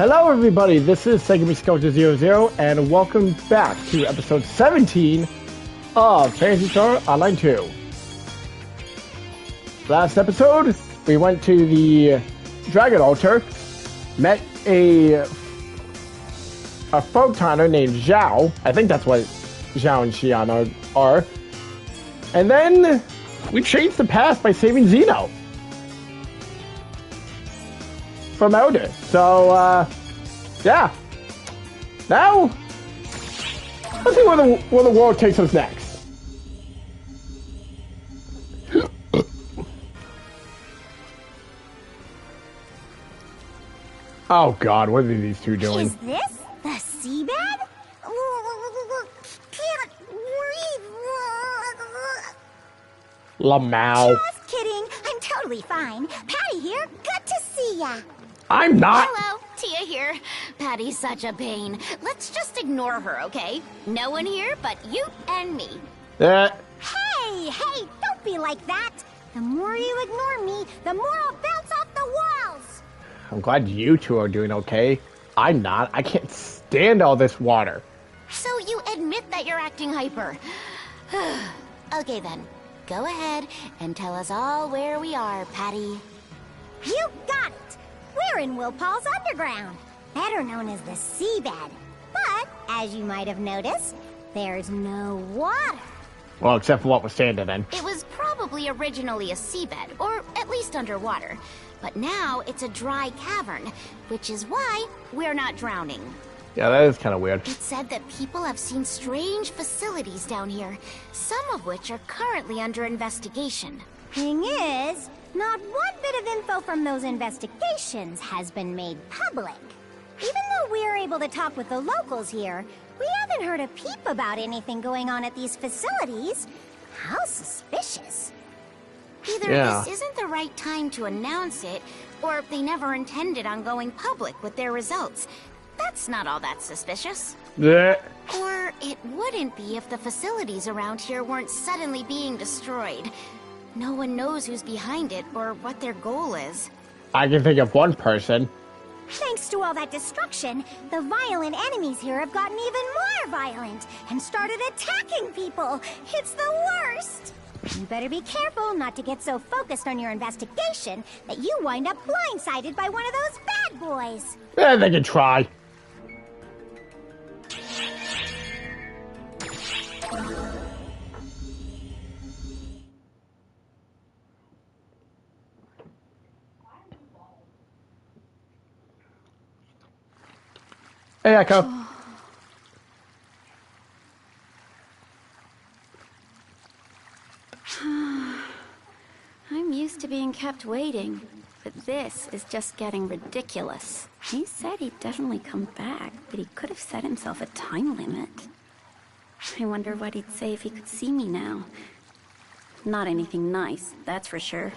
Hello everybody, this is SegameSculptor00 and welcome back to episode 17 of Phantasy Star Online 2. Last episode, we went to the Dragon Altar, met a photonier named Zhao. I think that's what Zhao and Xian are. And then we changed the past by saving Zeno from Elder. So, yeah. Now, let's see where the world takes us next. Oh God, what are these two doing? Is this the seabed? Can't breathe. Lamau. Just kidding. I'm totally fine. Patty here. Good to see ya. I'm not. Hello, Tia here. Patty's such a pain. Let's just ignore her, okay? No one here but you and me. Hey, don't be like that. The more you ignore me, the more I'll bounce off the walls. I'm glad you two are doing okay. I'm not. I can't stand all this water. So you admit that you're acting hyper. Okay then, go ahead and tell us all where we are, Patty. You got it. We're in Willpaw's Underground, better known as the seabed. But, as you might have noticed, there's no water. Well, except for what was standing in. It was probably originally a seabed, or at least underwater. But now it's a dry cavern, which is why we're not drowning. Yeah, that is kind of weird. It's said that people have seen strange facilities down here, some of which are currently under investigation. Thing is, not one bit of info from those investigations has been made public. Even though we're able to talk with the locals here, we haven't heard a peep about anything going on at these facilities. How suspicious. Either this isn't the right time to announce it, or they never intended on going public with their results. That's not all that suspicious. Yeah. Or it wouldn't be if the facilities around here weren't suddenly being destroyed. No one knows who's behind it or what their goal is. I can think of one person. Thanks to all that destruction, the violent enemies here have gotten even more violent and started attacking people. It's the worst. You better be careful not to get so focused on your investigation that you wind up blindsided by one of those bad boys. Yeah, they can try. Hey, Echo. I'm used to being kept waiting, but this is just getting ridiculous. He said he'd definitely come back, but he could have set himself a time limit. I wonder what he'd say if he could see me now. Not anything nice, that's for sure.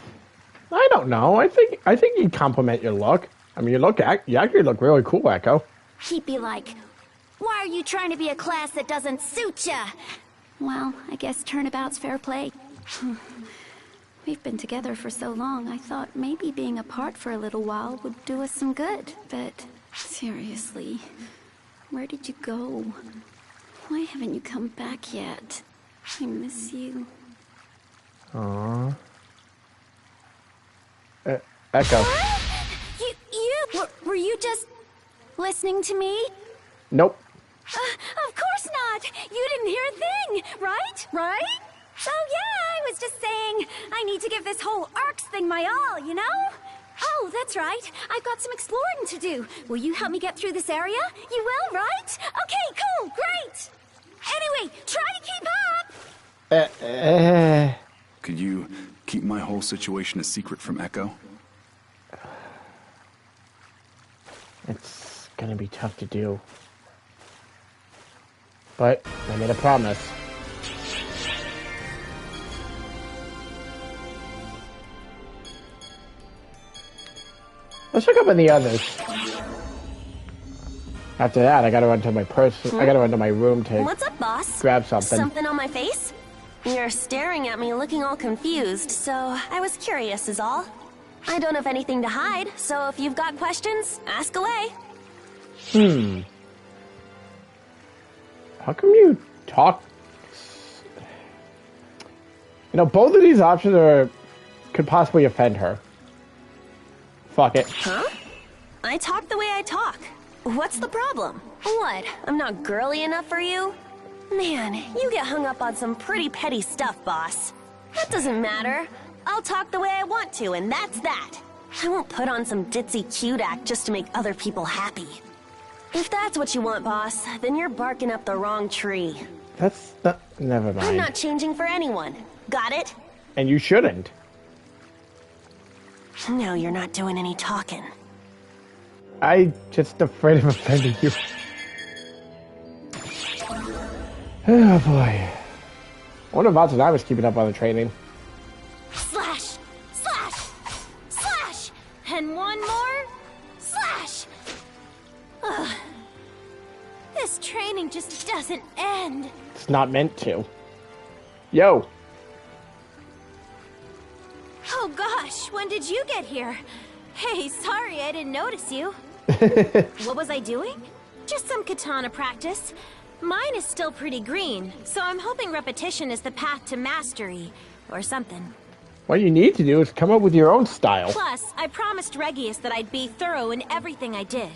I don't know. I think you'd compliment your look. I mean, you actually look really cool, Echo. He'd be like, "Why are you trying to be a class that doesn't suit ya?" Well, I guess turnabout's fair play. We've been together for so long, I thought maybe being apart for a little while would do us some good. But seriously, where did you go? Why haven't you come back yet? I miss you. Aww. Echo. Were you just listening to me? Nope. Of course not! You didn't hear a thing, right? Right? So yeah, I was just saying, I need to give this whole ARCS thing my all, you know? Oh, that's right. I've got some exploring to do. Will you help me get through this area? You will, right? Okay, cool, great! Anyway, try to keep up! Could you keep my whole situation a secret from Echo? It's gonna be tough to do. But I made a promise. Let's check up on the others. After that, I gotta run to my I gotta run to my room to What's up, boss? grab something. Something on my face? You're staring at me looking all confused, so I was curious is all. I don't have anything to hide, so if you've got questions, ask away. How come you talk? You know, both of these options could possibly offend her. Fuck it. Huh? I talk the way I talk. What's the problem? What? I'm not girly enough for you? Man, you get hung up on some pretty petty stuff, boss. That doesn't matter. I'll talk the way I want to, and that's that. I won't put on some ditzy cute act just to make other people happy. If that's what you want, boss, then you're barking up the wrong tree. That's not... Never mind. I'm not changing for anyone. Got it? And you shouldn't. No, you're not doing any talking. I just afraid of offending you. Oh boy. I wonder if Watson and I was keeping up on the training. Slash! Slash! Slash! And one more! Slash! Ugh. This training just doesn't end. It's not meant to. Yo. Oh gosh, when did you get here? Hey, sorry I didn't notice you. What was I doing? Just some katana practice. Mine is still pretty green, so I'm hoping repetition is the path to mastery, or something. What you need to do is come up with your own style. Plus, I promised Regius that I'd be thorough in everything I did.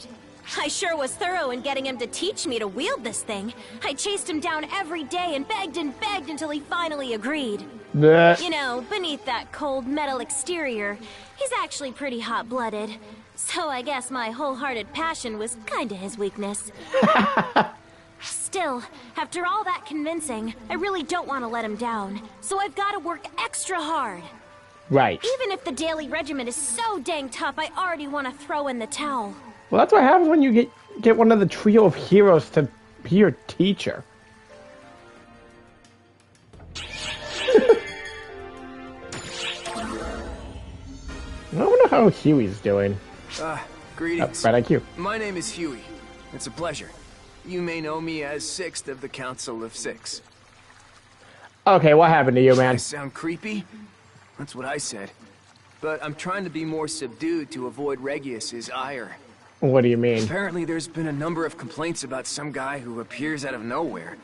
I sure was thorough in getting him to teach me to wield this thing. I chased him down every day and begged until he finally agreed. Blech. You know, beneath that cold metal exterior, he's actually pretty hot-blooded. So I guess my wholehearted passion was kinda his weakness. Still, after all that convincing, I really don't want to let him down. So I've got to work extra hard. Right. Even if the daily regimen is so dang tough, I already want to throw in the towel. Well, that's what happens when you get one of the trio of heroes to be your teacher. I wonder how Huey's doing. Greetings. Right IQ. My name is Huey. It's a pleasure. You may know me as Sixth of the Council of Six. Okay, what happened to you, I man? sound creepy? That's what I said. But I'm trying to be more subdued to avoid Regius's ire. What do you mean? Apparently there's been a number of complaints about some guy who appears out of nowhere,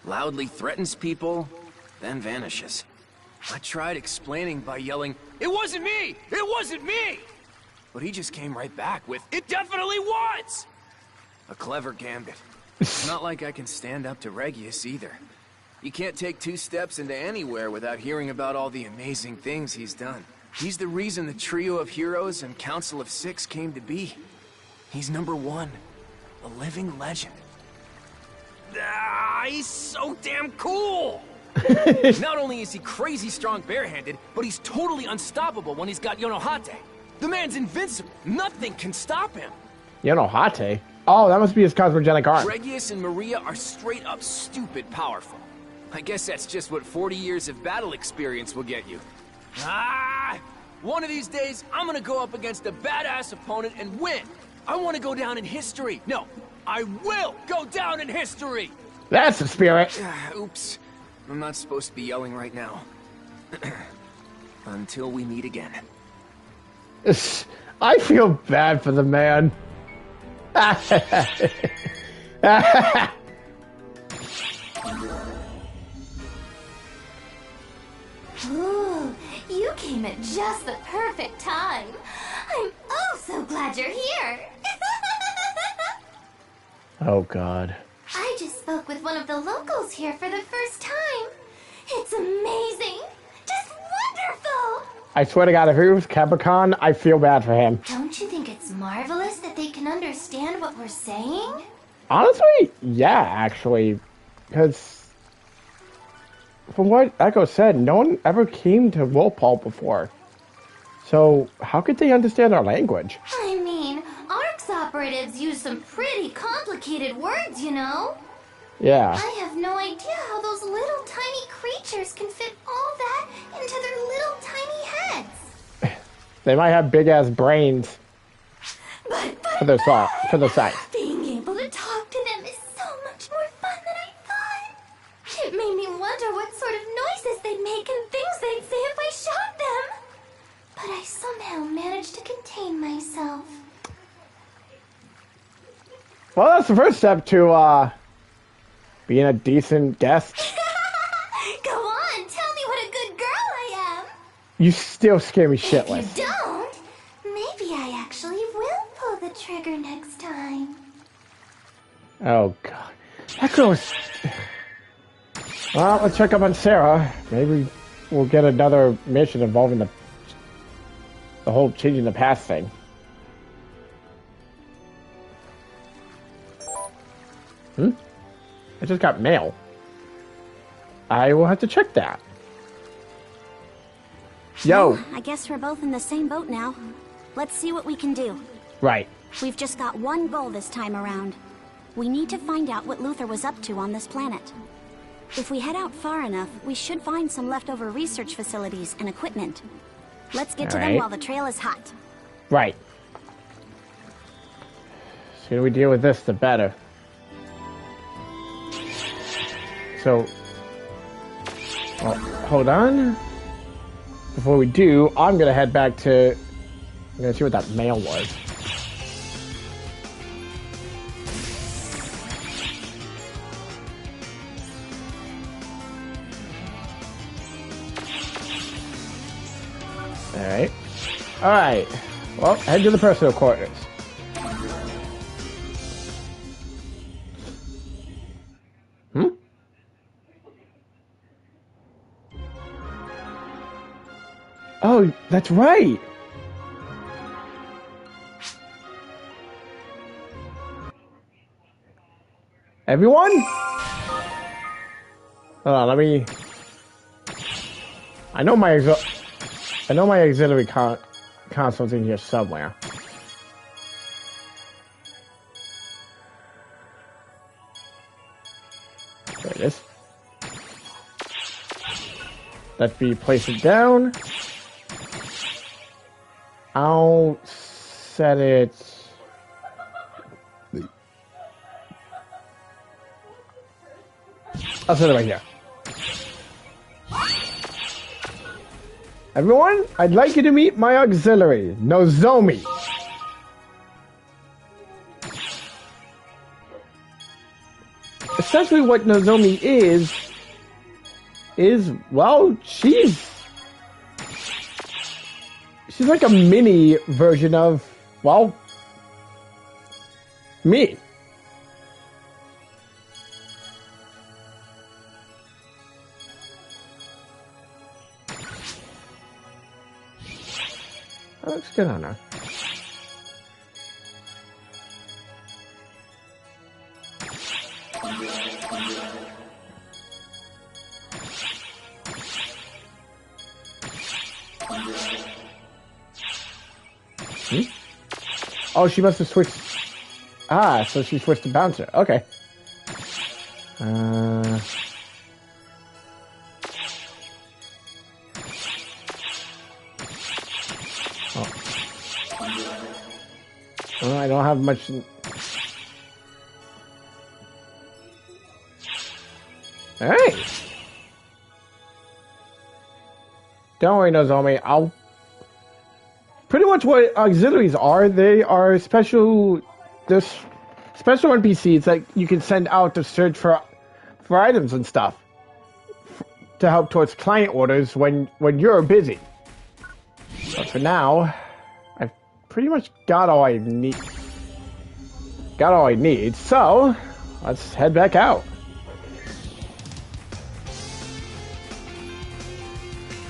loudly threatens people, then vanishes. I tried explaining by yelling, "It wasn't me! It wasn't me!" But he just came right back with, "It definitely was!" A clever gambit. It's not like I can stand up to Regius either. You can't take 2 steps into anywhere without hearing about all the amazing things he's done. He's the reason the Trio of Heroes and Council of Six came to be. He's #1, a living legend. He's so damn cool! Not only is he crazy strong barehanded, but he's totally unstoppable when he's got Yonohate. The man's invincible. Nothing can stop him. Yonohate? Oh, that must be his cosmogenic arm. Regius and Maria are straight up stupid powerful. I guess that's just what 40 years of battle experience will get you. One of these days, I'm gonna go up against a badass opponent and win. I want to go down in history. No, I will go down in history. That's the spirit. Oops. I'm not supposed to be yelling right now. Until we meet again. I feel bad for the man. Ooh, you came at just the perfect time. I'm oh so glad you're here. Oh, God. I just spoke with one of the locals here for the first time. It's amazing. Just wonderful. I swear to God, if he was Capricorn, I feel bad for him. Don't you think it's marvelous that they can understand what we're saying? Honestly, yeah, actually. Because, from what Echo said, no one ever came to Wolpal before. So, how could they understand our language? I mean, ARC's operatives use some pretty complicated words, you know? Yeah. I have no idea how those little tiny creatures can fit all that into their little tiny heads. They might have big-ass brains But for their size. being able to talk to them is so much more fun than I thought. It made me wonder what sort of noises they'd make and things they'd say if I shot them. But I somehow managed to contain myself. Well, that's the first step to being a decent guest. Go on, tell me what a good girl I am. You still scare me shitless. If you don't, maybe I actually will pull the trigger next time. Oh god, that girl is. Well, let's check up on Sarah. Maybe we'll get another mission involving the whole changing the past thing. I just got mail. I will have to check that. Yo. Well, I guess we're both in the same boat now. Let's see what we can do. Right. We've just got one goal this time around. We need to find out what Luther was up to on this planet. If we head out far enough, we should find some leftover research facilities and equipment. Let's get to them while the trail is hot. Right. The sooner we deal with this, the better. So, well, hold on. Before we do, I'm gonna head back to. I'm gonna see what that mail was. Alright. Alright. Well, head to the personal quarters. Oh, that's right! Everyone? Hold on, let me... I know my auxiliary console's in here somewhere. There it is. Let me place it down. I'll set it... I'll set it right here. Everyone, I'd like you to meet my auxiliary, Nozomi. Essentially what Nozomi is, well, she's like a mini version of, well, me. That looks good on her. Oh, she must have switched. Ah, so she switched to bouncer. Okay. Oh, well, I don't have much. Alright. Don't worry, Nozomi. I'll. Pretty much what auxiliaries are, they are special NPCs that you can send out to search for items and stuff to help towards client orders when you're busy. But for now, I've pretty much got all I need. So let's head back out.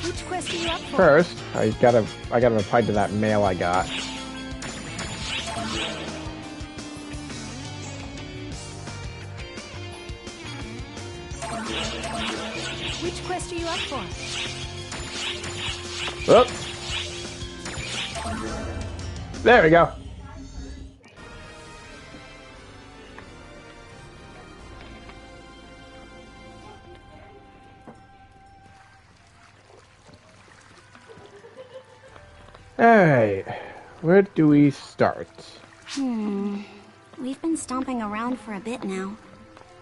Which quest are you up for? First, I gotta reply to that mail I got. Which quest are you up for? Whoop. There we go. Alright, where do we start? We've been stomping around for a bit now.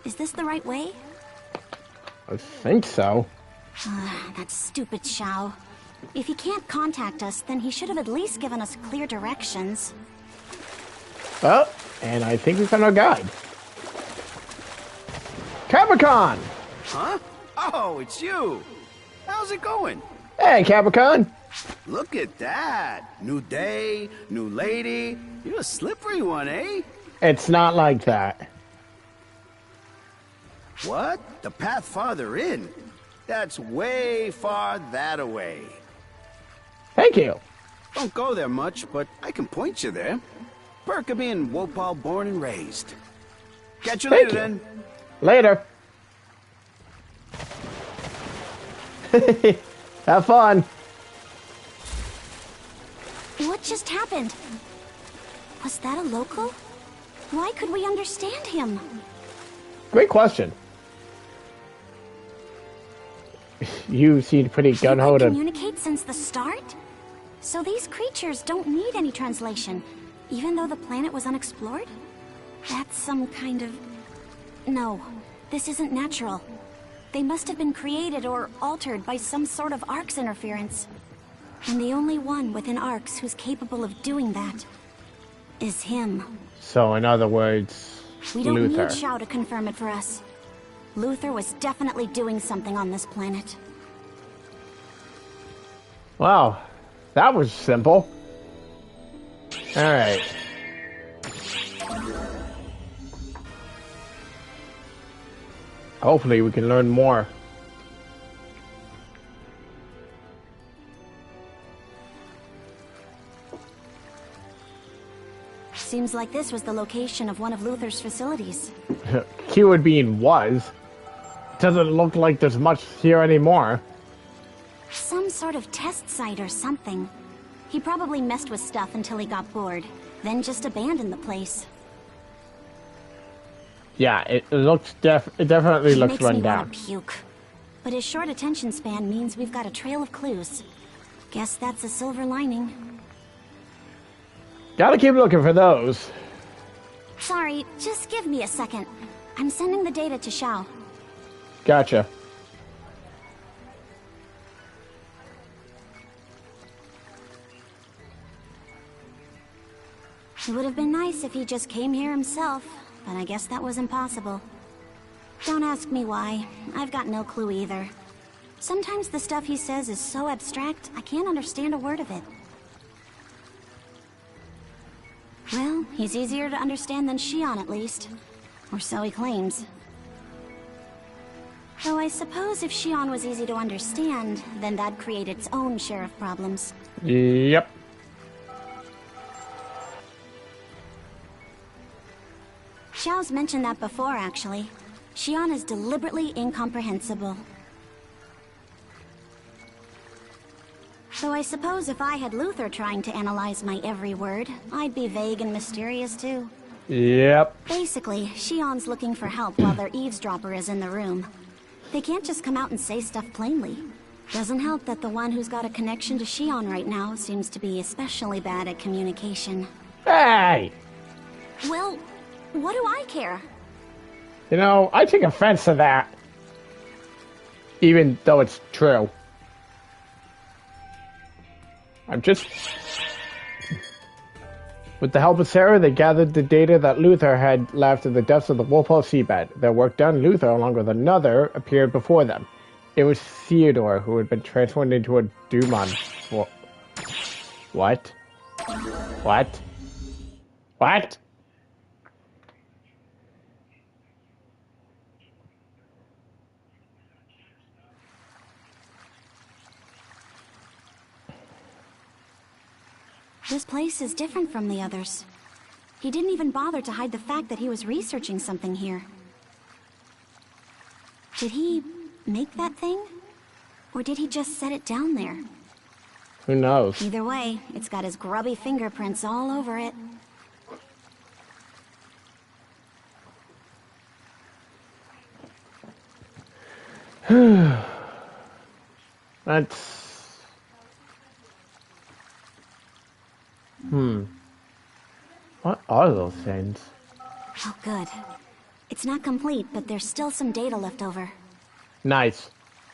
Is this the right way? I think so. That stupid Shao. If he can't contact us, then he should have at least given us clear directions. Well, And I think we found our guide. Capricorn! Huh? Oh, it's you. How's it going? Hey, Capricorn! Look at that. New day, new lady. You're a slippery one, eh? It's not like that. What? The path farther in? That's way far that away. Thank you. Don't go there much, but I can point you there. Perk of being Wopal born and raised. Catch you Thank later, you. then. Later. Have fun. What just happened? Was that a local? Why could we understand him? Great question. You seem pretty gung-ho to... communicate since the start? So these creatures don't need any translation, even though the planet was unexplored? That's some kind of... No, this isn't natural. They must have been created or altered by some sort of Ark's interference. And the only one within Ark's who's capable of doing that is him. So, in other words, We don't Luther. need Shao to confirm it for us. Luther was definitely doing something on this planet. Wow, that was simple. Alright. Hopefully we can learn more. Seems like this was the location of one of Luther's facilities. Keyword being was. Doesn't look like there's much here anymore. Some sort of test site or something. He probably messed with stuff until he got bored, then just abandoned the place. Yeah, it looks it definitely looks Makes run me down. want to puke. But his short attention span means we've got a trail of clues. Guess that's a silver lining. Gotta keep looking for those. Sorry, just give me a second. I'm sending the data to Shao. Gotcha. It would have been nice if he just came here himself, but I guess that was impossible. Don't ask me why. I've got no clue either. Sometimes the stuff he says is so abstract, I can't understand a word of it. Well, he's easier to understand than Xion at least. Or so he claims. Though I suppose if Xion was easy to understand, then that'd create its own share of problems. Yep. Xiao's mentioned that before, actually. Xion is deliberately incomprehensible. Though I suppose if I had Luther trying to analyze my every word, I'd be vague and mysterious too. Yep. Basically, Xion's looking for help while their eavesdropper is in the room. They can't just come out and say stuff plainly. Doesn't help that the one who's got a connection to Xion right now seems to be especially bad at communication. Hey! Well, what do I care? You know, I take offense to that. Even though it's true. I'm just... With the help of Sarah, they gathered the data that Luther had left in the depths of the Wolfhall seabed. Their work done, Luther, along with another, appeared before them. It was Theodore, who had been transformed into a Dumon. What? What? What? This place is different from the others. He didn't even bother to hide the fact that he was researching something here. Did he make that thing? Or did he just set it down there? Who knows? Either way, it's got his grubby fingerprints all over it. That's... What are those things? Oh, good. It's not complete, but there's still some data left over. Nice.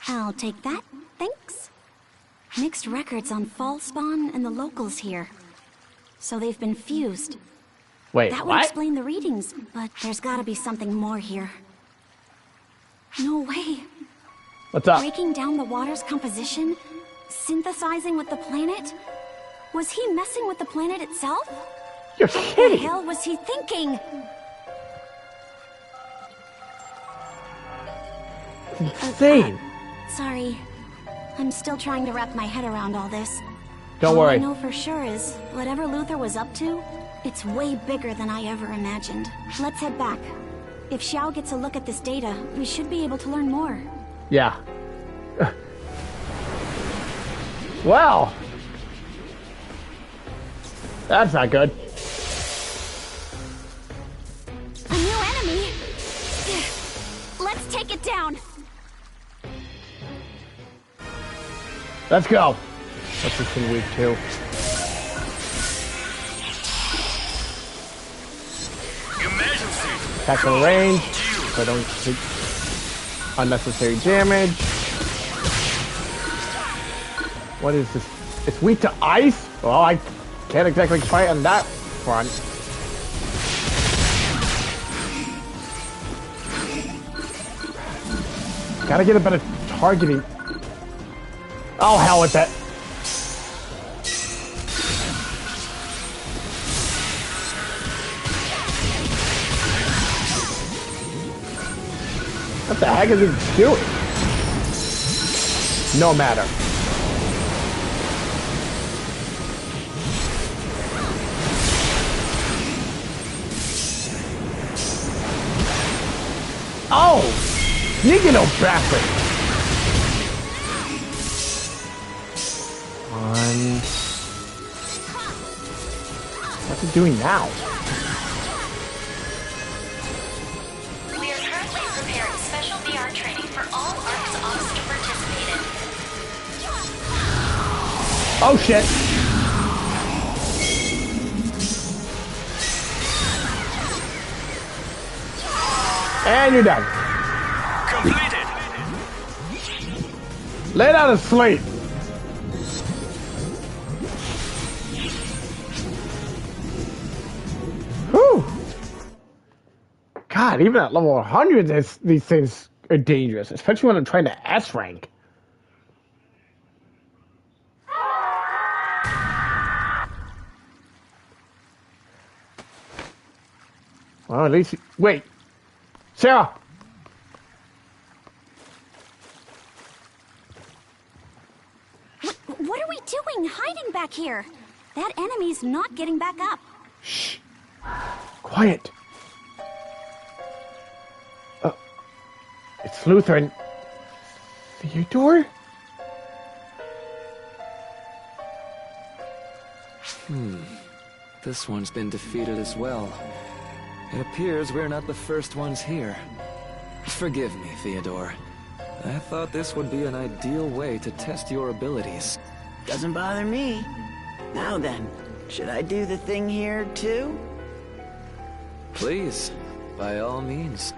I'll take that, thanks. Mixed records on fall spawn and the locals here. So they've been fused. Wait, That would what? explain the readings, but there's gotta be something more here. No way. What's up? Breaking down the water's composition? Synthesizing with the planet? Was he messing with the planet itself? You're What the kidding. hell was he thinking? Insane. Sorry. I'm still trying to wrap my head around all this. Don't All I worry. know for sure is, whatever Luther was up to, it's way bigger than I ever imagined. Let's head back. If Xiao gets a look at this data, we should be able to learn more. Yeah. Well. That's not good. A new enemy? Let's take it down. Let's go. What's this in week 2? Emergency! Attack on range, so I don't take unnecessary damage. What is this? It's weak to ice? Well, I can't exactly fight on that front. Gotta get a better targeting. Oh, hell with that. What the heck is it doing? No matter. Oh! You get no bastard! What's it doing now? We are currently preparing special VR training for all ARC's Ops to participate in. Oh shit! And you're done. Completed! Lay down and sleep. Whew. God, even at level 100, these things are dangerous, especially when I'm trying to S rank. Well, at least... Wait. Sarah! What are we doing hiding back here? That enemy's not getting back up. Shh. Quiet. It's Luther and... Theodore? This one's been defeated as well. It appears we're not the first ones here. Forgive me, Theodore. I thought this would be an ideal way to test your abilities. Doesn't bother me. Now then, should I do the thing here, too? Please, by all means.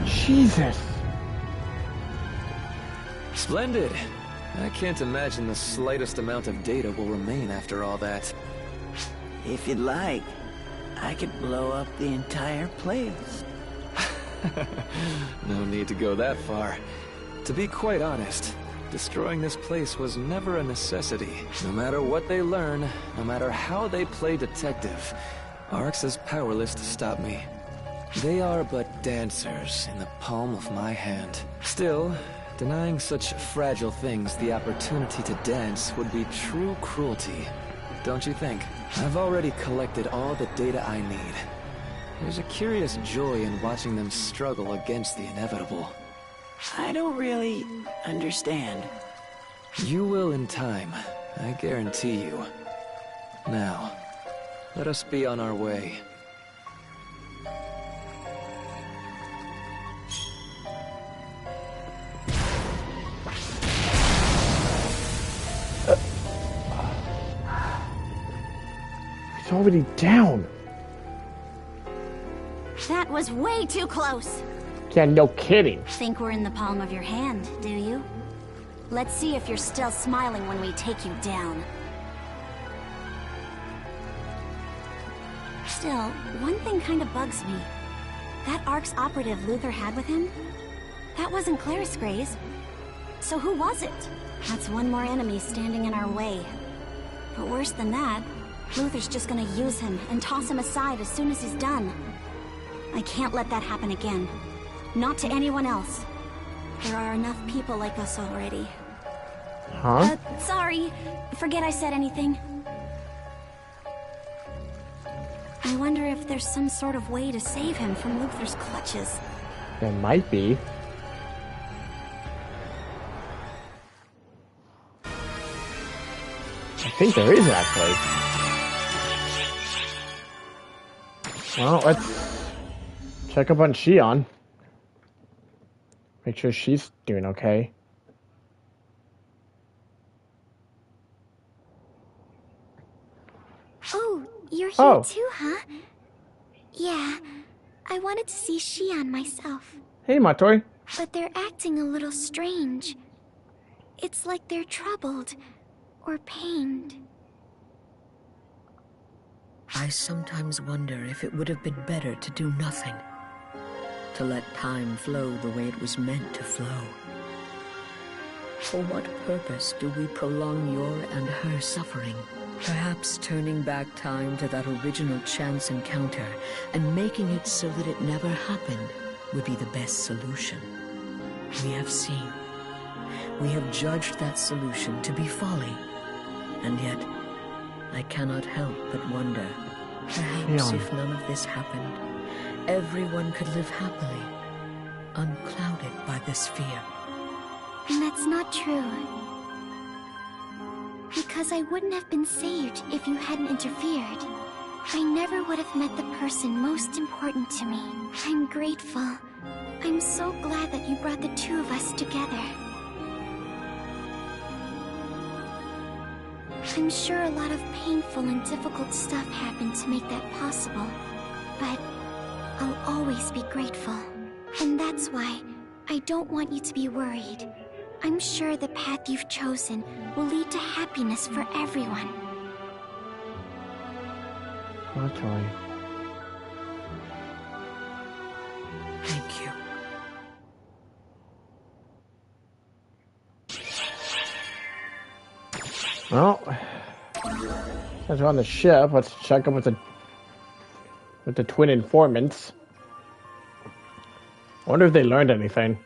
Jesus. Splendid. I can't imagine the slightest amount of data will remain after all that. If you'd like, I could blow up the entire place. No need to go that far. To be quite honest, destroying this place was never a necessity. No matter what they learn, no matter how they play detective, Arx is powerless to stop me. They are but dancers in the palm of my hand. Still, denying such fragile things the opportunity to dance would be true cruelty. Don't you think? I've already collected all the data I need. There's a curious joy in watching them struggle against the inevitable. I don't really understand. You will in time, I guarantee you. Now, let us be on our way. It's already down. That was way too close. Yeah, no kidding. Think we're in the palm of your hand, do you? Let's see if you're still smiling when we take you down. Still, one thing kind of bugs me. That ARC's operative Luther had with him? That wasn't Claris Grays. So who was it? That's one more enemy standing in our way. But worse than that, Luther's just gonna use him and toss him aside as soon as he's done. I can't let that happen again. Not to anyone else. There are enough people like us already. Huh? Sorry. Forget I said anything. I wonder if there's some sort of way to save him from Luther's clutches. There might be. I think there is, actually. Well, let's check up on Shion. Make sure she's doing okay. Oh, you're here Oh. too, huh? Yeah, I wanted to see Shion myself, Hey, Matori. but they're acting a little strange. It's like they're troubled or pained. I sometimes wonder if it would have been better to do nothing. To let time flow the way it was meant to flow. For what purpose do we prolong your and her suffering? Perhaps turning back time to that original chance encounter and making it so that it never happened would be the best solution. We have seen. We have judged that solution to be folly. And yet, I cannot help but wonder, perhaps if none of this happened, everyone could live happily, unclouded by this fear. And that's not true. Because I wouldn't have been saved if you hadn't interfered. I never would have met the person most important to me. I'm grateful. I'm so glad that you brought the two of us together. I'm sure a lot of painful and difficult stuff happened to make that possible. But I'll always be grateful. And that's why I don't want you to be worried. I'm sure the path you've chosen will lead to happiness for everyone. Okay. Thank you. Well, since we're on the ship, let's check up with the twin informants. I wonder if they learned anything.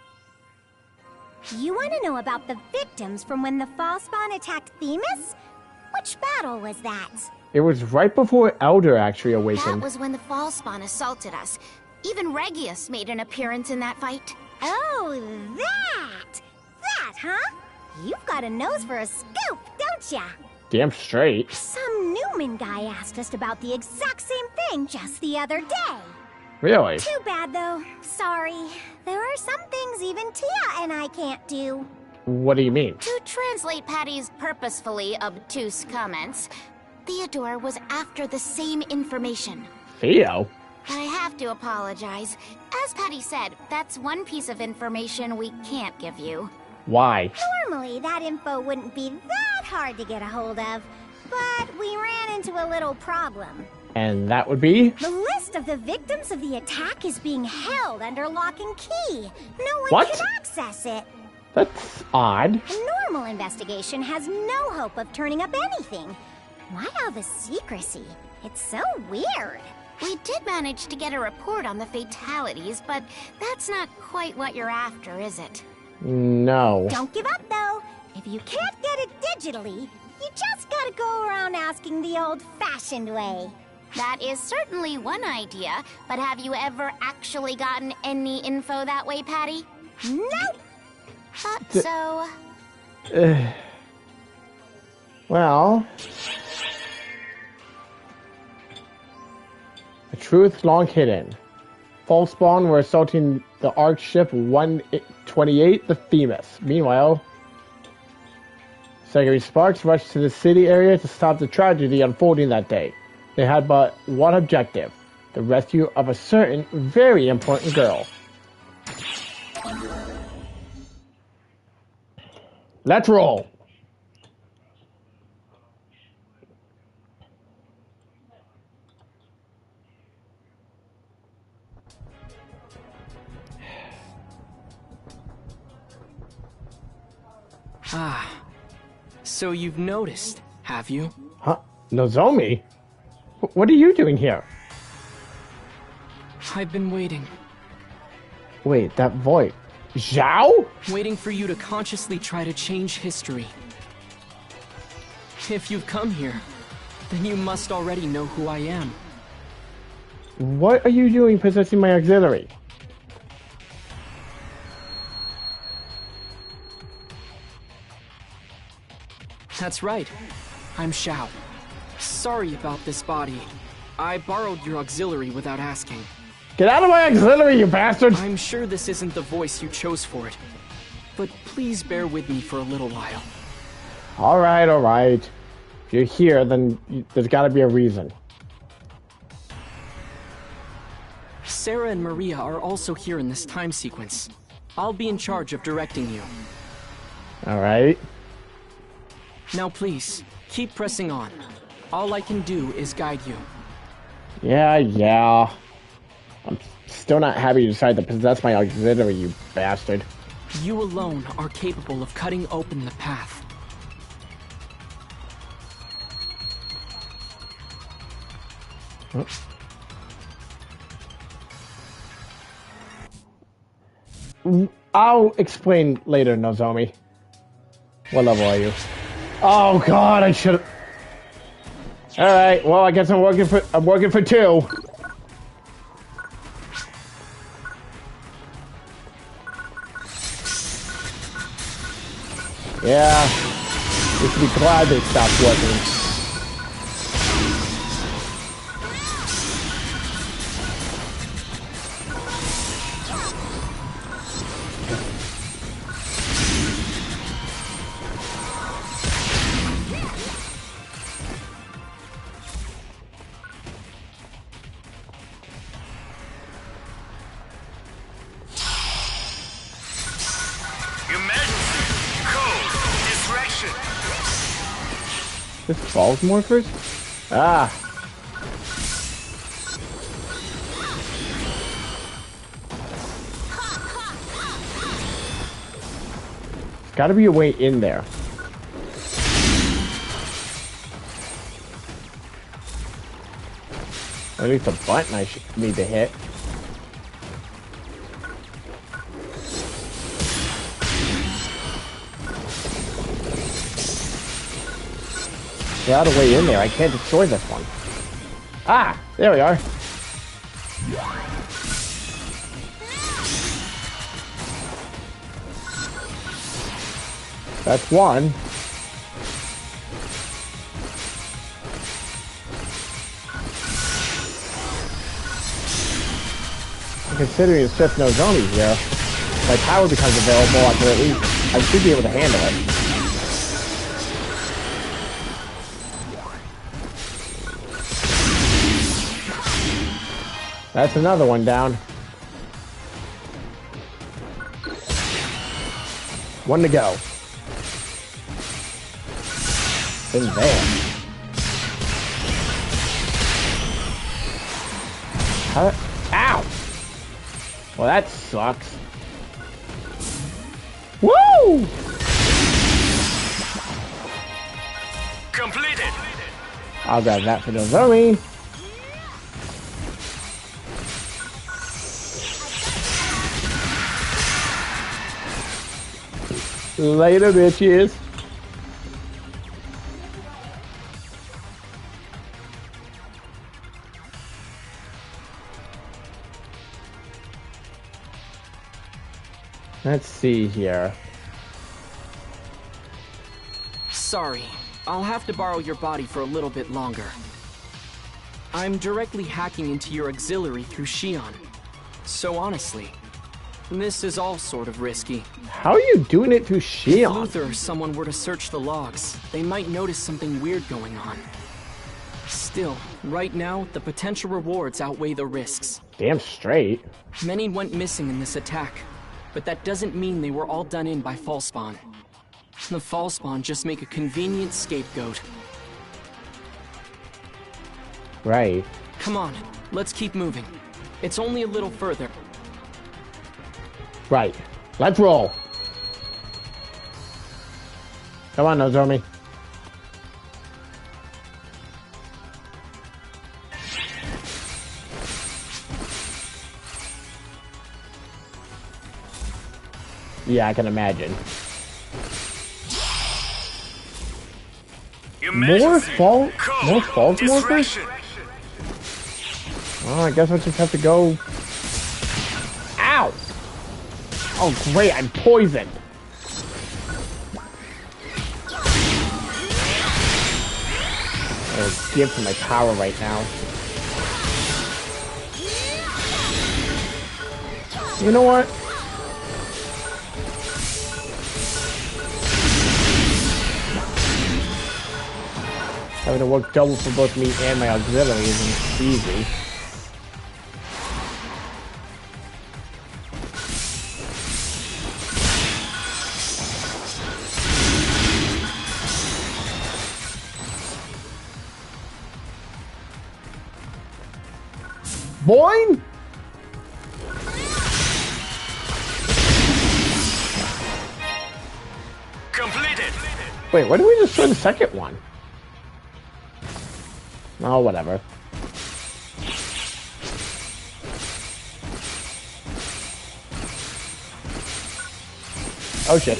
You want to know about the victims from when the Fallspawn attacked Themis? Which battle was that? It was right before Elder actually That awakened. was when the Fallspawn assaulted us. Even Regius made an appearance in that fight. Oh, that! That, huh? You've got a nose for a scoop, don't ya? Damn straight. Some Newman guy asked us about the exact same thing just the other day. Really? Too bad, though. Sorry. There are some things even Tia and I can't do. What do you mean? To translate Patty's purposefully obtuse comments, Theodore was after the same information. Theo? I have to apologize. As Patty said, that's one piece of information we can't give you. Why? Normally, that info wouldn't be that hard to get a hold of, but we ran into a little problem. And that would be? The list of the victims of the attack is being held under lock and key. No one What? can access it. That's odd. A normal investigation has no hope of turning up anything. Why all the secrecy? It's so weird. We did manage to get a report on the fatalities, but that's not quite what you're after, is it? No. Don't give up, though. If you can't get it digitally, you just gotta go around asking the old-fashioned way. That is certainly one idea, but have you ever actually gotten any info that way, Patty? Nope! Thought so. Well, the truth long hidden. Fallspawn were assaulting the Ark ship 128, the Themis. Meanwhile, Secretary Sparks rushed to the city area to stop the tragedy unfolding that day. They had but one objective: the rescue of a certain, very important girl. Let's roll. Ah, so you've noticed, have you? Huh? Nozomi? What are you doing here? I've been waiting. Wait, that voice. Zhao? Waiting for you to consciously try to change history. If you've come here, then you must already know who I am. What are you doing possessing my auxiliary? That's right. I'm Xiao. Sorry about this body. I borrowed your auxiliary without asking. Get out of my auxiliary, you bastard! I'm sure this isn't the voice you chose for it. But please bear with me for a little while. Alright, alright. If you're here, then there's gotta be a reason. Sarah and Maria are also here in this time sequence. I'll be in charge of directing you. Alright. Now please, keep pressing on. All I can do is guide you. Yeah. I'm still not happy you decided to possess my auxiliary, you bastard. You alone are capable of cutting open the path. I'll explain later, Nozomi. What level are you? Oh god, I should've... Alright, well I guess I'm working for 2. Yeah. We should be glad they stopped working. This falls morphers? Ah. There's gotta be a way in there. Or at least a button I should need to hit. Without a way in there, I can't destroy this one. Ah! There we are. That's one. Considering it's just Nozomi here, my power becomes available, I can at least, I should be able to handle it. That's another one down. One to go. In there. How? Ow! Well, that sucks. Woo! Completed. I'll grab that for Nozomi. Later, bitches. Let's see here. Sorry, I'll have to borrow your body for a little bit longer. I'm directly hacking into your auxiliary through Shion. So honestly, this is all sort of risky. How are you doing it through Shion? If Luther or someone were to search the logs, they might notice something weird going on. Still, right now, the potential rewards outweigh the risks. Damn straight. Many went missing in this attack, but that doesn't mean they were all done in by Falspawn. The fall spawn just make a convenient scapegoat. Right. Come on, let's keep moving. It's only a little further. Right. Let's roll. Come on, Nozomi. Yeah, I can imagine. More false morphers? Oh, I guess I just have to go. Ow! Oh, great, I'm poisoned. I'll give for my power right now. You know what? Having to work double for both me and my auxiliary isn't easy. Boing! Completed. Wait, why did we destroy the second one? Oh, whatever. Oh shit.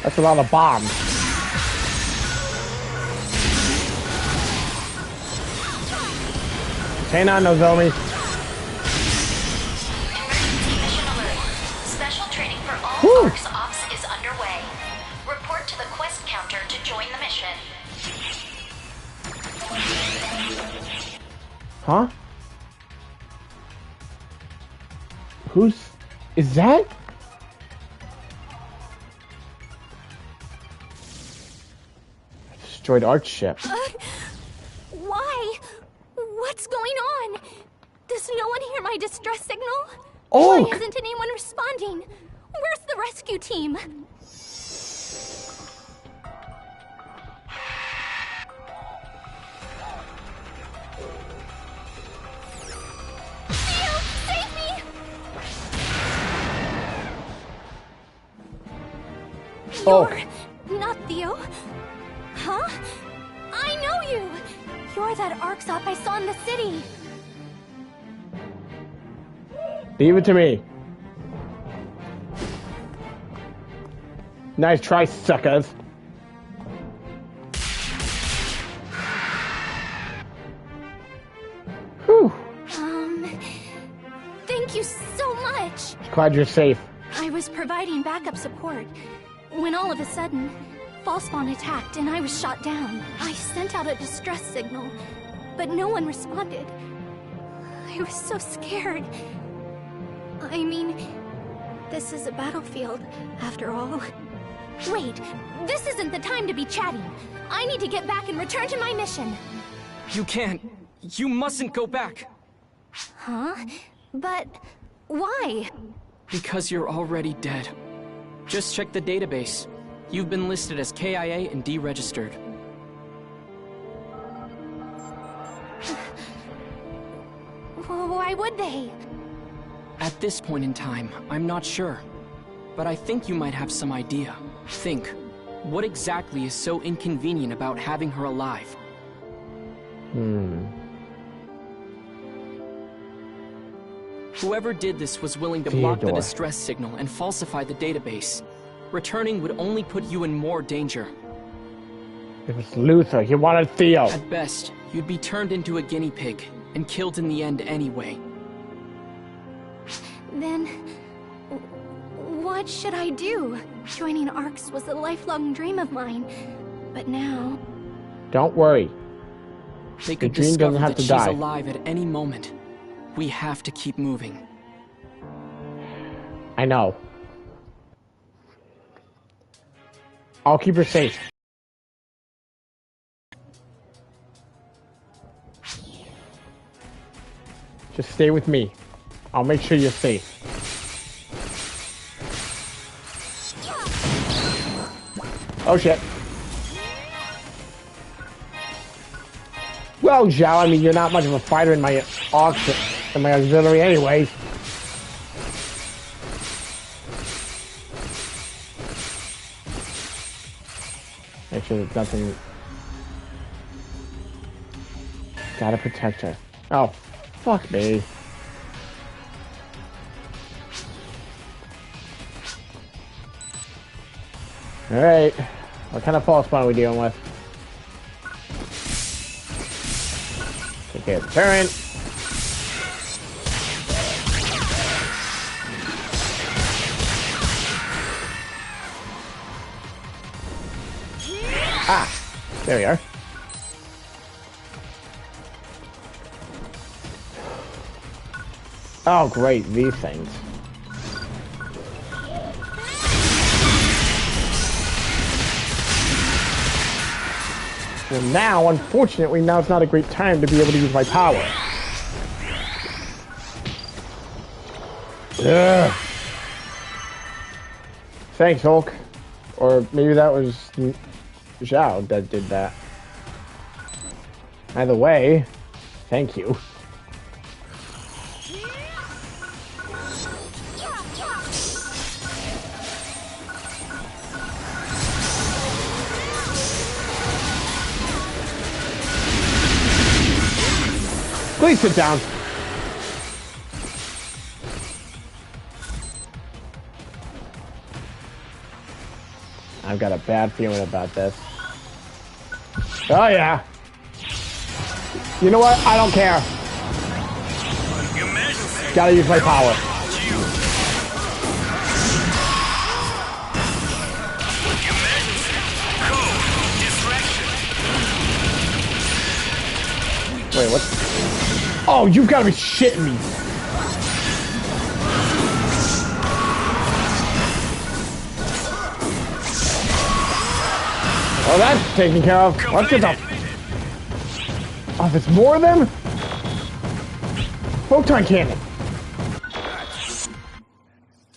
That's a lot of bombs. Hang on, Nozomi. Special training for all ARC's ops is underway. Report to the quest counter to join the mission. Huh? Is that? Destroyed Arch ship. Why? What's going on? Does no one hear my distress signal? Oh! Why isn't anyone responding? Where's the rescue team? Theo, save me! You're not Theo. Huh? I know you! You're that ARC's op I saw in the city. Leave it to me. Nice try, suckers. Whew. Thank you so much. Glad you're safe. I was providing backup support when all of a sudden, Falspawn attacked and I was shot down. I sent out a distress signal, but no one responded. I was so scared. I mean, this is a battlefield, after all. Wait, this isn't the time to be chatting. I need to get back and return to my mission. You can't. You mustn't go back. Huh? But why? Because you're already dead. Just check the database. You've been listed as KIA and deregistered. Why would they? At this point in time, I'm not sure. But I think you might have some idea. Think, what exactly is so inconvenient about having her alive? Whoever did this was willing to block the distress signal and falsify the database. Returning would only put you in more danger. It was Luther. He wanted Theo. At best, you'd be turned into a guinea pig and killed in the end anyway. Then, what should I do? Joining ARCS was a lifelong dream of mine, but now... Don't worry. They could discover that she's alive at any moment. We have to keep moving. I know. I'll keep her safe. Just stay with me. I'll make sure you're safe. Oh shit. Well, Zhao, I mean, you're not much of a fighter in my auxiliary anyways. Make sure there's nothing. Gotta protect her. Oh, fuck me. Alright. What kind of false spawn are we dealing with? Take care of the turret. Ah! There we are. Oh, great, these things. Well, now, unfortunately, now's not a great time to be able to use my power. Ugh. Thanks, Hulk. Or maybe that was Zhao that did that. Either way, thank you. Please sit down. I've got a bad feeling about this. Oh yeah. You know what? I don't care. Gotta use my power. Wait, what? Oh, you've got to be shitting me. Oh, that's taken care of. Let's get the... Oh, there's more of them? Photon cannon.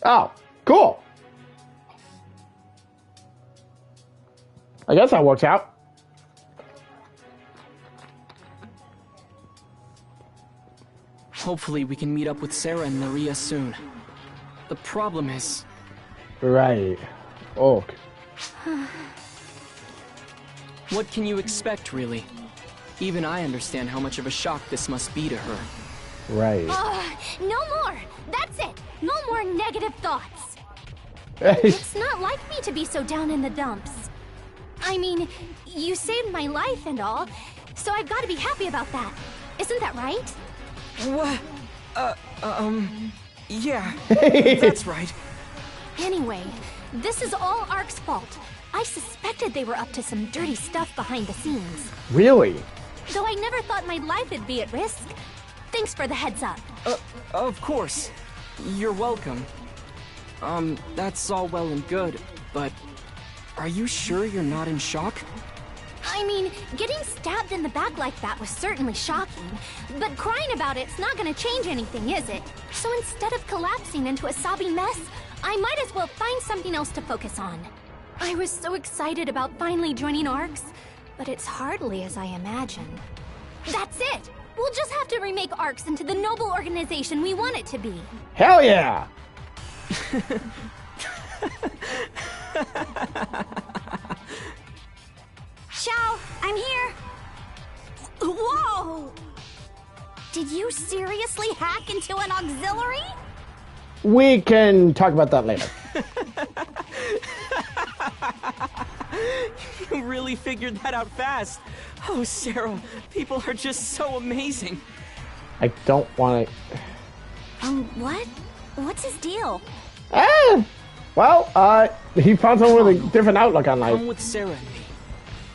Oh, cool. I guess that works out. Hopefully we can meet up with Sarah and Maria soon. The problem is... Right. Oh. What can you expect, really? Even I understand how much of a shock this must be to her. Right. No more! That's it! No more negative thoughts! It's not like me to be so down in the dumps. I mean, you saved my life and all, so I've got to be happy about that. Isn't that right? What? Yeah, that's right. Anyway, this is all Ark's fault. I suspected they were up to some dirty stuff behind the scenes. Really? Though I never thought my life would be at risk. Thanks for the heads up. Of course. You're welcome. That's all well and good, but are you sure you're not in shock? I mean, getting stabbed in the back like that was certainly shocking, but crying about it's not gonna change anything, is it? So instead of collapsing into a sobby mess, I might as well find something else to focus on. I was so excited about finally joining ARCS, but it's hardly as I imagined. That's it! We'll just have to remake ARCS into the noble organization we want it to be. Hell yeah! Xiao, I'm here! Whoa! Did you seriously hack into an auxiliary? We can talk about that later. You really figured that out fast. Oh, Sarah, people are just so amazing. I don't want to... What? What's his deal? Well, he found someone with a different outlook on life. Come with Sarah and me.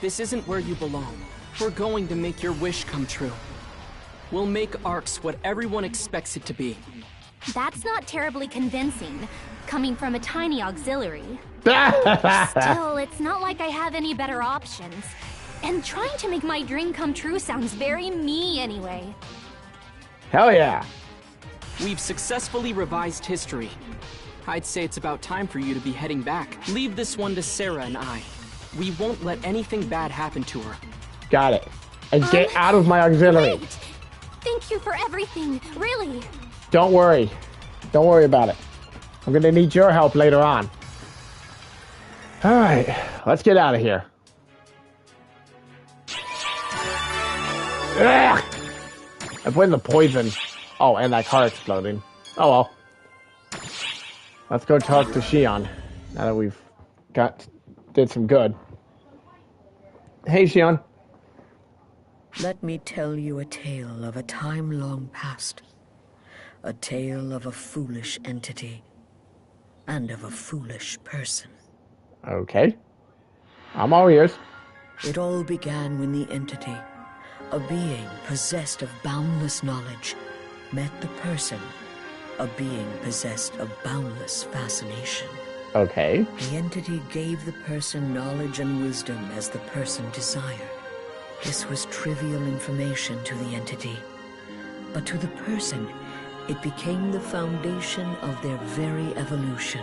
This isn't where you belong. We're going to make your wish come true. We'll make ARCS what everyone expects it to be. That's not terribly convincing, coming from a tiny auxiliary. Still, it's not like I have any better options. And trying to make my dream come true sounds very me anyway. Hell yeah. We've successfully revised history. I'd say it's about time for you to be heading back. Leave this one to Sarah and I. We won't let anything bad happen to her. Got it. And get out of my auxiliary. Great. Thank you for everything, really. Don't worry. Don't worry about it. I'm gonna need your help later on. Alright, let's get out of here. Ugh! I put in the poison. Oh, and that car exploding. Oh well. Let's go talk to Shion. Now that we've did some good. Hey, Shion. Let me tell you a tale of a time long past. A tale of a foolish entity. And of a foolish person. Okay. I'm all ears. It all began when the entity, a being possessed of boundless knowledge, met the person, a being possessed of boundless fascination. Okay. The entity gave the person knowledge and wisdom as the person desired. This was trivial information to the entity, but to the person, it became the foundation of their very evolution.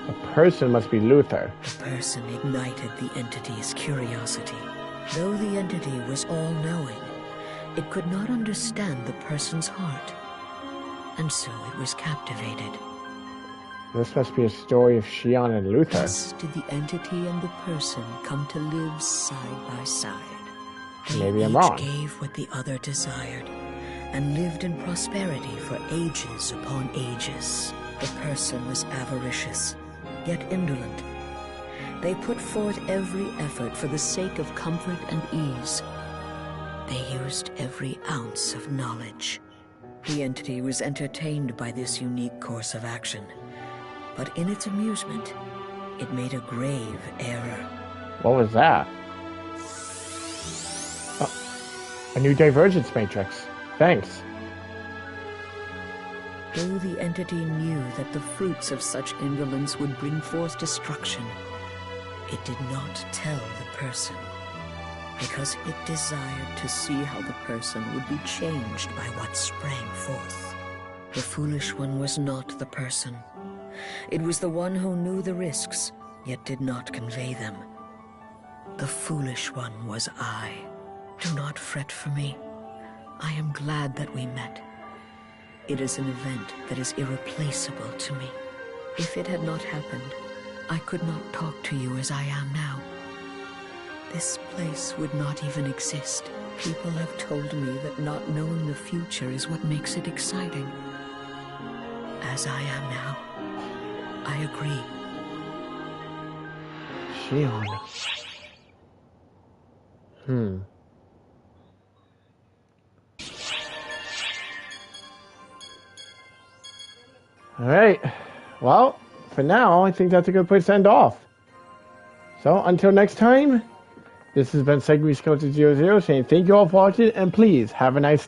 The person must be Luther. The person ignited the entity's curiosity. Though the entity was all-knowing, it could not understand the person's heart, and so it was captivated. This must be a story of Shion and Luther. Thus did the entity and the person come to live side by side. They Maybe I'm each wrong. gave what the other desired, and lived in prosperity for ages upon ages. The person was avaricious, yet indolent. They put forth every effort for the sake of comfort and ease. They used every ounce of knowledge. The entity was entertained by this unique course of action, but in its amusement, it made a grave error. What was that? A new divergence matrix. Thanks. Though the entity knew that the fruits of such indolence would bring forth destruction, it did not tell the person, because it desired to see how the person would be changed by what sprang forth. The foolish one was not the person. It was the one who knew the risks, yet did not convey them. The foolish one was I. Do not fret for me. I am glad that we met. It is an event that is irreplaceable to me. If it had not happened, I could not talk to you as I am now. This place would not even exist. People have told me that not knowing the future is what makes it exciting. As I am now, I agree. Shion. Alright. Well, for now, I think that's a good place to end off. So, until next time, this has been Segui Skeleton 00 saying thank you all for watching, and please have a nice day.